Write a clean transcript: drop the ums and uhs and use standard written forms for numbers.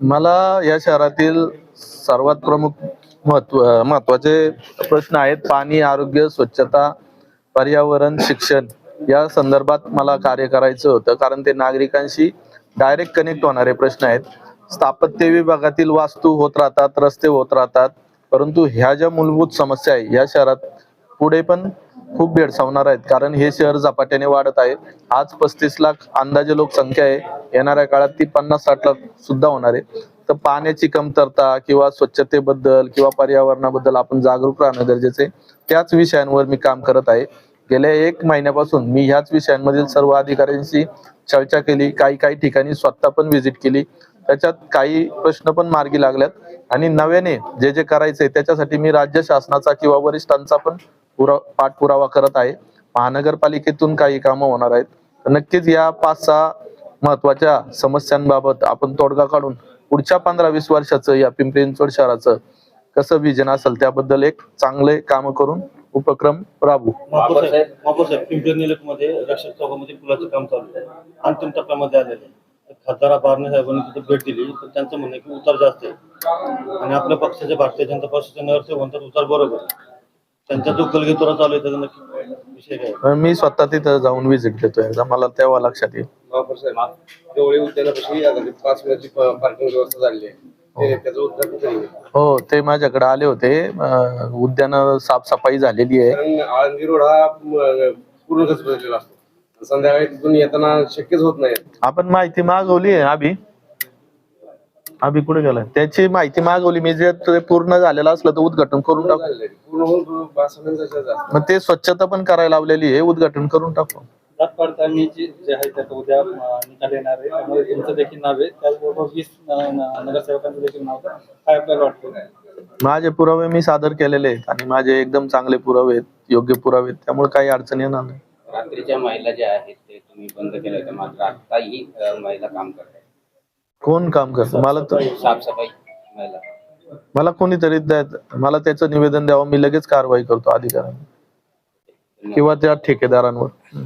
मला या शहरातील सर्वात प्रमुख महत्वाचे प्रश्न आहेत पाणी, आरोग्य, स्वच्छता, पर्यावरण, शिक्षण या संदर्भात मला कार्य करायचं होतं, कारण ते नागरिकांशी डायरेक्ट कनेक्ट होणारे प्रश्न आहेत. स्थापत्य विभागातील वास्तू होत राहतात, रस्ते होत राहतात, परंतु ह्या ज्या मूलभूत समस्या आहे या शहरात पुढे पण खूप भेडसावणार आहेत, कारण हे शहर झपाट्याने वाढत आहे. आज 35 लाख अंदाजे लोकसंख्या आहे, येणाऱ्या काळात ती 50-60 लाख सुद्धा होणार आहे. तर पाण्याची कमतरता किंवा स्वच्छतेबद्दल किंवा पर्यावरणाबद्दल आपण जागरूक राहणं गरजेचं आहे. त्याच विषयांवर मी काम करत आहे. गेल्या 1 महिन्यापासून मी ह्याच विषयांमधील सर्व अधिकाऱ्यांशी चर्चा केली, काही ठिकाणी स्वतः पण व्हिजिट केली. त्याच्यात काही प्रश्न पण मार्गी लागल्यात आणि नव्याने जे जे करायचंय त्याच्यासाठी मी राज्य शासनाचा किंवा वरिष्ठांचा पण पाठपुरावा करत आहे. महानगरपालिकेतून काही कामं होणार आहेत. तर नक्कीच या 5-6 महत्वाच्या समस्यांबाबत आपण तोडगा काढून पुढच्या 15-20 वर्षाचं या पिंपरी चिंचवड शहराचं कसं विजन असेल त्याबद्दल एक चांगले काम करून उपक्रम राबवू. पिंपरी निलखमध्ये रक्षक चौकामध्ये पुलाचं काम चालू आहे, अंतिम टप्प्यामध्ये आलेलं आहे. खासदार बारणे साहेबांनी तिथे भेट दिली तर त्यांचं म्हणणं आहे की उतार जास्त आहे आणि आपल्या पक्षाचे भारतीय जनता पक्षाचे नगरसेवक म्हणतात उतार बरोबर आहे. त्यांचा जो गलगेतोरा चालू आहे त्याचा नक्की विषय काय? मी स्वतः तिथं जाऊन व्हिजिट देतो, एकदा मला तेव्हा लक्षात येईल. देवळी उद्यानापाशी 5 मिनिटाची पार्किंग व्यवस्था झाली आहे, त्याचं उत्तर कुठे? हो, ते माझ्याकडे आले होते. उद्यान साफसफाई झालेली आहे. कारण आळंदी रोड हा पूर्ण गजबजलेला असतो, संध्याकाळी तिथून येताना शक्यच होत नाही. आपण माहिती मागवली आहे. अभि कुठे गेलाय? त्याची माहिती मागवली मी, जे पूर्ण झालेलं असलं तर उद्घाटन करून टाकू. मग ते स्वच्छता पण करायला लावलेली आहे, उद्घाटन करून टाकू. जात पडताळणीची जे आहे त्यात उद्या निकाल येणार आहे, त्यामुळे तुमचं देखील नाव आहे, त्याचबरोबर 20 नगरसेवकांचं देखील नाव. काय आपल्याला वाटतं? माझे पुरावे मी सादर केलेले आहेत आणि माझे एकदम चांगले पुरावे आहेत, योग्य पुरावे आहेत, त्यामुळे काही अडचण येणार नाही. रात्रीच्या महिला ज्या आहेत ते तुम्ही बंद केलं होतं, मात्र आताही महिला काम करतात. कोण काम करतं? मला तर साफसफाई महिला, मला कोणीतरी मला त्याचं निवेदन द्यावं, मी लगेच कारवाई करतो अधिकाऱ्यांना किंवा त्या ठेकेदारांवर.